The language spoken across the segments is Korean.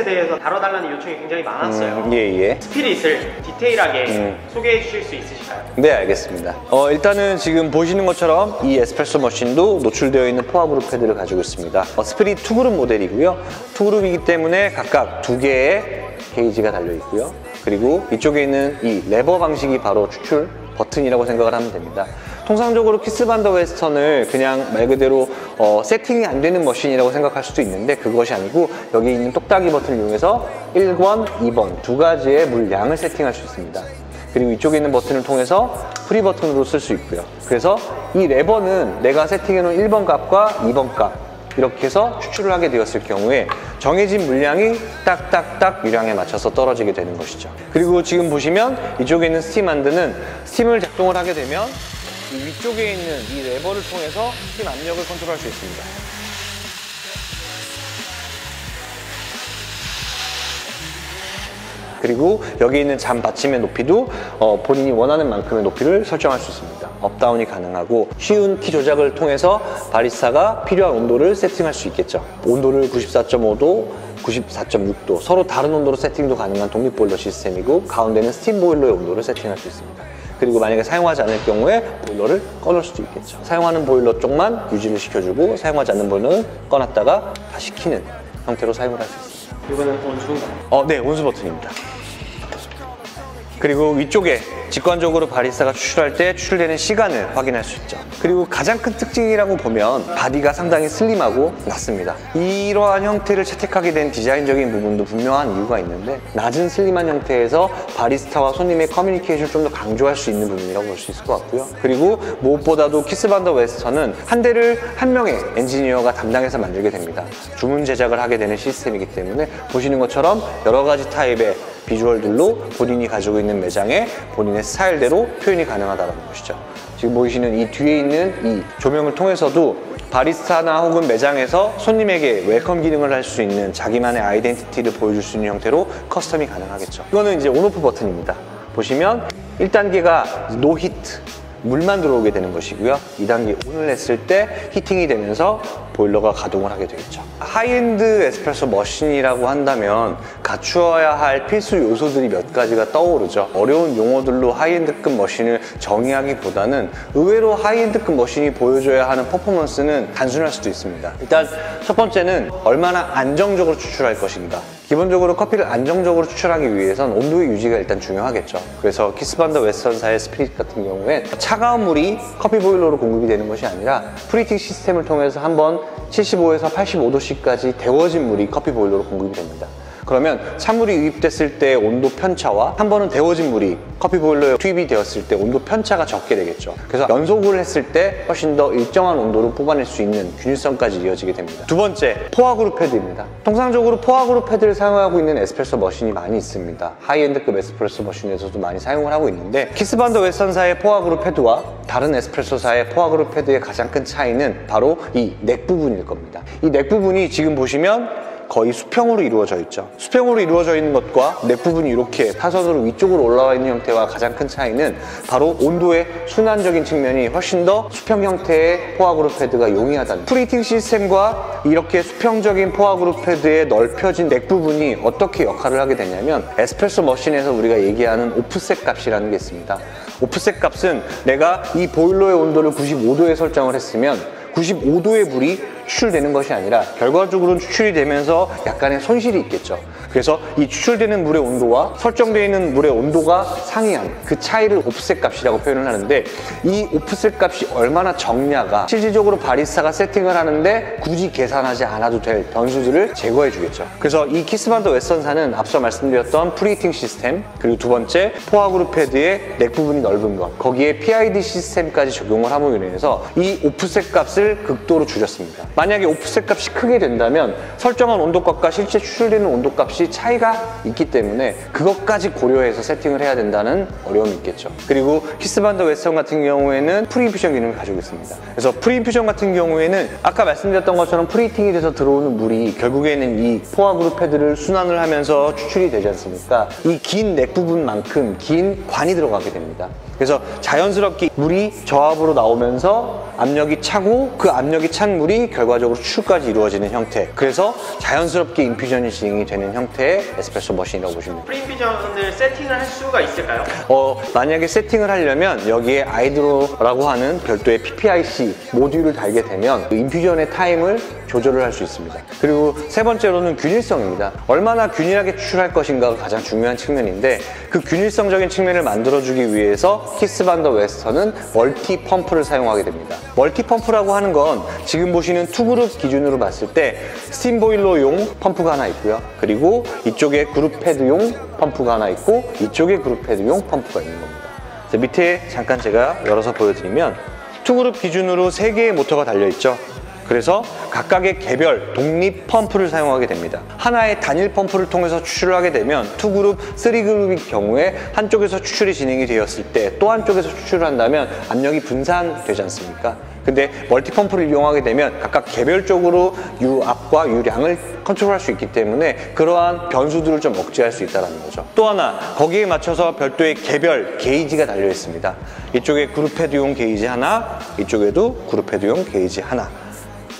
스피릿에 대해서 다뤄달라는 요청이 굉장히 많았어요. 예. 스피릿을 디테일하게 소개해 주실 수 있으실까요? 네, 알겠습니다. 일단은 지금 보시는 것처럼 이 에스프레소 머신도 노출되어 있는 포화그룹 패드를 가지고 있습니다. 스피릿 2그룹 모델이고요. 2그룹이기 때문에 각각 2개의 게이지가 달려 있고요. 그리고 이쪽에 있는 이 레버 방식이 바로 추출 버튼이라고 생각을 하면 됩니다. 통상적으로 키스반더 웨스턴을 그냥 말 그대로 세팅이 안 되는 머신이라고 생각할 수도 있는데 그것이 아니고 여기 있는 똑딱이 버튼을 이용해서 1번, 2번 두 가지의 물량을 세팅할 수 있습니다. 그리고 이쪽에 있는 버튼을 통해서 프리 버튼으로 쓸 수 있고요. 그래서 이 레버는 내가 세팅해 놓은 1번 값과 2번 값 이렇게 해서 추출을 하게 되었을 경우에 정해진 물량이 딱딱딱 유량에 맞춰서 떨어지게 되는 것이죠. 그리고 지금 보시면 이쪽에 있는 스팀 한드는 스팀을 작동을 하게 되면 이 위쪽에 있는 이 레버를 통해서 스팀 압력을 컨트롤할 수 있습니다. 그리고 여기 있는 잔 받침의 높이도 본인이 원하는 만큼의 높이를 설정할 수 있습니다. 업다운이 가능하고 쉬운 키 조작을 통해서 바리스타가 필요한 온도를 세팅할 수 있겠죠. 온도를 94.5도, 94.6도 서로 다른 온도로 세팅도 가능한 독립 보일러 시스템이고 가운데는 스팀 보일러의 온도를 세팅할 수 있습니다. 그리고 만약에 사용하지 않을 경우에 보일러를 꺼놓을 수도 있겠죠. 사용하는 보일러 쪽만 유지를 시켜주고 사용하지 않는 보일러는 꺼놨다가 다시 켜는 형태로 사용을 할 수 있습니다. 이거는 온수인가요? 네, 온수 버튼입니다. 그리고 위쪽에 직관적으로 바리스타가 추출할 때 추출되는 시간을 확인할 수 있죠. 그리고 가장 큰 특징이라고 보면 바디가 상당히 슬림하고 낮습니다. 이러한 형태를 채택하게 된 디자인적인 부분도 분명한 이유가 있는데 낮은 슬림한 형태에서 바리스타와 손님의 커뮤니케이션을 좀 더 강조할 수 있는 부분이라고 볼 수 있을 것 같고요. 그리고 무엇보다도 키스반더 웨스턴은 한 대를 한 명의 엔지니어가 담당해서 만들게 됩니다. 주문 제작을 하게 되는 시스템이기 때문에 보시는 것처럼 여러 가지 타입의 비주얼들로 본인이 가지고 있는 매장에 본인의 스타일대로 표현이 가능하다는 것이죠. 지금 보이시는 이 뒤에 있는 이 조명을 통해서도 바리스타나 혹은 매장에서 손님에게 웰컴 기능을 할 수 있는 자기만의 아이덴티티를 보여줄 수 있는 형태로 커스텀이 가능하겠죠. 이거는 이제 온오프 버튼입니다. 보시면 1단계가 노 히트, 물만 들어오게 되는 것이고요. 2단계 온을 했을 때 히팅이 되면서 보일러가 가동을 하게 되겠죠. 하이엔드 에스프레소 머신이라고 한다면 갖추어야 할 필수 요소들이 몇 가지가 떠오르죠. 어려운 용어들로 하이엔드급 머신을 정의하기보다는 의외로 하이엔드급 머신이 보여줘야 하는 퍼포먼스는 단순할 수도 있습니다. 일단 첫 번째는 얼마나 안정적으로 추출할 것인가. 기본적으로 커피를 안정적으로 추출하기 위해선 온도의 유지가 일단 중요하겠죠. 그래서 키스반더 웨스턴사의 스피릿 같은 경우엔 차가운 물이 커피 보일러로 공급이 되는 것이 아니라 프리팅 시스템을 통해서 한번 75에서 85도씨까지 데워진 물이 커피 보일러로 공급이 됩니다. 그러면 찬물이 유입됐을 때 온도 편차와 한 번은 데워진 물이 커피 보일러에 투입이 되었을 때 온도 편차가 적게 되겠죠. 그래서 연속을 했을 때 훨씬 더 일정한 온도를 뽑아낼 수 있는 균일성까지 이어지게 됩니다. 두 번째, 포화그룹 패드입니다. 통상적으로 포화그룹 패드를 사용하고 있는 에스프레소 머신이 많이 있습니다. 하이엔드급 에스프레소 머신에서도 많이 사용을 하고 있는데 키스반더 웨스턴사의 포화그룹 패드와 다른 에스프레소사의 포화그룹 패드의 가장 큰 차이는 바로 이 넥 부분일 겁니다. 이 넥 부분이 지금 보시면 거의 수평으로 이루어져 있죠. 수평으로 이루어져 있는 것과 넥 부분이 이렇게 타선으로 위쪽으로 올라와 있는 형태와 가장 큰 차이는 바로 온도의 순환적인 측면이 훨씬 더 수평 형태의 포화그룹 패드가 용이하다는 프리팅 시스템과 이렇게 수평적인 포화그룹 패드의 넓혀진 넥 부분이 어떻게 역할을 하게 되냐면 에스프레소 머신에서 우리가 얘기하는 오프셋 값이라는 게 있습니다. 오프셋 값은 내가 이 보일러의 온도를 95도에 설정을 했으면 95도의 물이 추출되는 것이 아니라 결과적으로는 추출이 되면서 약간의 손실이 있겠죠. 그래서 이 추출되는 물의 온도와 설정되어 있는 물의 온도가 상이한 그 차이를 오프셋 값이라고 표현을 하는데 이 오프셋 값이 얼마나 적냐가 실질적으로 바리스타가 세팅을 하는데 굳이 계산하지 않아도 될 변수들을 제거해 주겠죠. 그래서 이 키스반더 웨스턴사는 앞서 말씀드렸던 프리히팅 시스템, 그리고 두 번째 포화그룹 패드의 넥 부분이 넓은 것, 거기에 PID 시스템까지 적용을 함으로 인해서 이 오프셋 값을 극도로 줄였습니다. 만약에 오프셋 값이 크게 된다면 설정한 온도값과 실제 추출되는 온도값이 차이가 있기 때문에 그것까지 고려해서 세팅을 해야 된다는 어려움이 있겠죠. 그리고 키스반더 웨스턴 같은 경우에는 프리인퓨전 기능을 가지고 있습니다. 그래서 프리인퓨전 같은 경우에는 아까 말씀드렸던 것처럼 프리히팅이 돼서 들어오는 물이 결국에는 이 포화그룹 패드를 순환을 하면서 추출이 되지 않습니까? 이 긴 넥 부분만큼 긴 관이 들어가게 됩니다. 그래서 자연스럽게 물이 저압으로 나오면서 압력이 차고 그 압력이 찬 물이 결과적으로 추출까지 이루어지는 형태. 그래서 자연스럽게 인퓨전이 진행이 되는 형태의 에스프레소 머신이라고 보시면 됩니다. 프리인퓨전을 세팅을 할 수가 있을까요? 만약에 세팅을 하려면 여기에 아이드로라고 하는 별도의 PPIC 모듈을 달게 되면 그 인퓨전의 타임을 조절을 할 수 있습니다. 그리고 세 번째로는 균일성입니다. 얼마나 균일하게 추출할 것인가가 가장 중요한 측면인데 그 균일성적인 측면을 만들어주기 위해서 키스 반 더 웨스턴은 멀티 펌프를 사용하게 됩니다. 멀티 펌프라고 하는 건 지금 보시는 투그룹 기준으로 봤을 때 스팀 보일러용 펌프가 하나 있고요. 그리고 이쪽에 그룹 패드용 펌프가 하나 있고 이쪽에 그룹 패드용 펌프가 있는 겁니다. 밑에 잠깐 제가 열어서 보여드리면 투그룹 기준으로 3개의 모터가 달려있죠. 그래서 각각의 개별 독립 펌프를 사용하게 됩니다. 하나의 단일 펌프를 통해서 추출을 하게 되면 2그룹, 3그룹일 경우에 한쪽에서 추출이 진행이 되었을 때 또 한쪽에서 추출을 한다면 압력이 분산되지 않습니까? 근데 멀티펌프를 이용하게 되면 각각 개별적으로 유압과 유량을 컨트롤할 수 있기 때문에 그러한 변수들을 좀 억제할 수 있다는 거죠. 또 하나, 거기에 맞춰서 별도의 개별 게이지가 달려 있습니다. 이쪽에 그룹 패드용 게이지 하나, 이쪽에도 그룹 패드용 게이지 하나.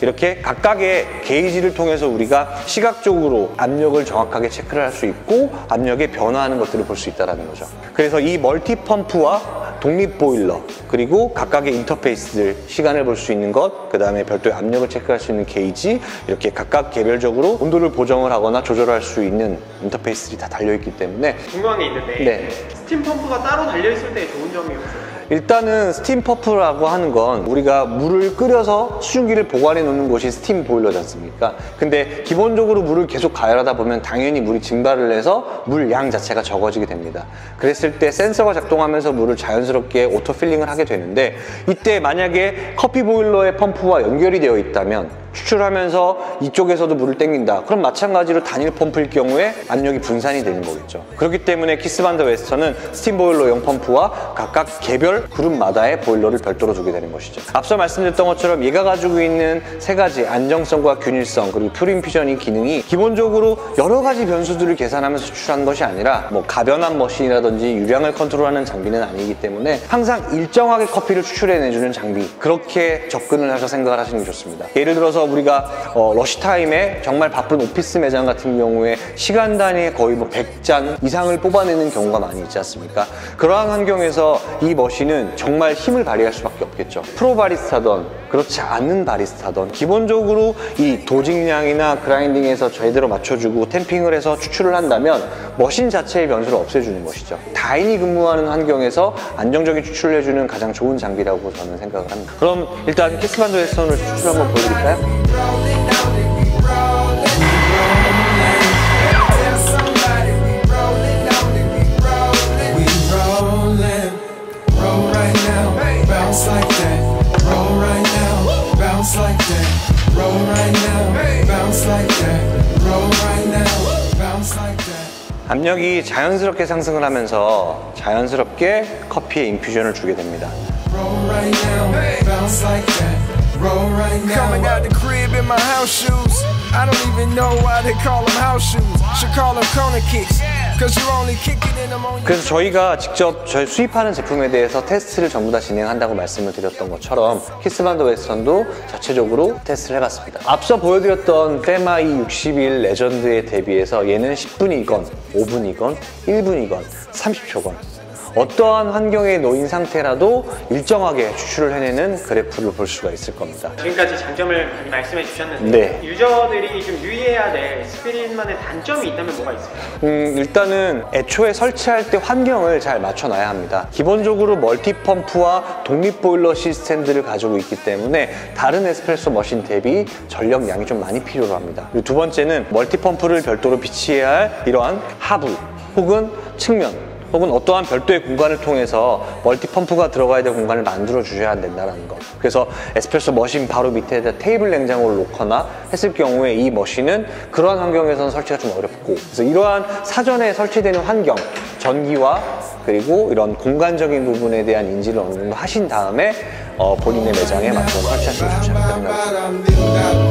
이렇게 각각의 게이지를 통해서 우리가 시각적으로 압력을 정확하게 체크를 할 수 있고 압력의 변화하는 것들을 볼 수 있다는 거죠. 그래서 이 멀티 펌프와 독립 보일러 그리고 각각의 인터페이스들 시간을 볼 수 있는 것, 그 다음에 별도의 압력을 체크할 수 있는 게이지, 이렇게 각각 개별적으로 온도를 보정을 하거나 조절할 수 있는 인터페이스들이 다 달려있기 때문에 궁금한 게 있는데 네. 스팀 펌프가 따로 달려있을 때 좋은 점이 없어요? 일단은 스팀 펌프라고 하는 건 우리가 물을 끓여서 수증기를 보관해 놓는 곳이 스팀 보일러지 않습니까? 근데 기본적으로 물을 계속 가열하다 보면 당연히 물이 증발을 해서 물 양 자체가 적어지게 됩니다. 그랬을 때 센서가 작동하면서 물을 자연스럽게 오토 필링을 하게 되는데 이때 만약에 커피 보일러의 펌프와 연결이 되어 있다면 추출하면서 이쪽에서도 물을 땡긴다. 그럼 마찬가지로 단일 펌프일 경우에 압력이 분산이 되는 거겠죠. 그렇기 때문에 키스 반 더 웨스턴은 스팀 보일러용 펌프와 각각 개별 그룹마다의 보일러를 별도로 두게 되는 것이죠. 앞서 말씀드렸던 것처럼 얘가 가지고 있는 세 가지 안정성과 균일성 그리고 퓨린퓨전이 기능이 기본적으로 여러 가지 변수들을 계산하면서 추출하는 것이 아니라 뭐 가변한 머신이라든지 유량을 컨트롤하는 장비는 아니기 때문에 항상 일정하게 커피를 추출해내주는 장비, 그렇게 접근을 하셔서 생각을 하시는 게 좋습니다. 예를 들어서 우리가 러시타임에 정말 바쁜 오피스 매장 같은 경우에 시간 단위에 거의 뭐 100잔 이상을 뽑아내는 경우가 많이 있지 않습니까? 그러한 환경에서 이 머신은 정말 힘을 발휘할 수밖에 없겠죠. 프로 바리스타던 그렇지 않은 바리스타던 기본적으로 이 도직량이나 그라인딩에서 제대로 맞춰주고 탬핑을 해서 추출을 한다면 머신 자체의 변수를 없애주는 것이죠. 다인이 근무하는 환경에서 안정적인 추출을 해주는 가장 좋은 장비라고 저는 생각을 합니다. 그럼 일단 키스 반 더 웨스턴을 추출 한번 보여드릴까요? 압력이 자연스럽게 상승을 하면서 자연스럽게 커피에 인퓨전을 주게 됩니다. Coming out the crib in my house shoes. I don't even know why they call them house shoes. Should call them corner kicks. Cause you only kick it in them on. 그래서 저희가 직접 저희 수입하는 제품에 대해서 테스트를 전부 다 진행한다고 말씀을 드렸던 것처럼 키스 반 더 웨스턴도 자체적으로 테스트를 해봤습니다. 앞서 보여드렸던 페마이 61 레전드에 대비해서 얘는 10분이건 5분이건 1분이건 30초건 어떠한 환경에 놓인 상태라도 일정하게 추출을 해내는 그래프를 볼 수가 있을 겁니다. 지금까지 장점을 많이 말씀해 주셨는데 네. 유저들이 좀 유의해야 될 스피릿만의 단점이 있다면 뭐가 있을까요? 일단은 애초에 설치할 때 환경을 잘 맞춰놔야 합니다. 기본적으로 멀티펌프와 독립보일러 시스템들을 가지고 있기 때문에 다른 에스프레소 머신 대비 전력량이 좀 많이 필요로 합니다. 그리고 두 번째는 멀티펌프를 별도로 비치해야 할 이러한 하부 혹은 측면 혹은 어떠한 별도의 공간을 통해서 멀티펌프가 들어가야 될 공간을 만들어 주셔야 된다는 것. 그래서 에스프레소 머신 바로 밑에다 테이블 냉장고를 놓거나 했을 경우에 이 머신은 그러한 환경에서는 설치가 좀 어렵고, 그래서 이러한 사전에 설치되는 환경, 전기와 그리고 이런 공간적인 부분에 대한 인지를 어느 정도 하신 다음에 본인의 매장에 맞춰서 설치하시면 좋지 않을까 생각합니다.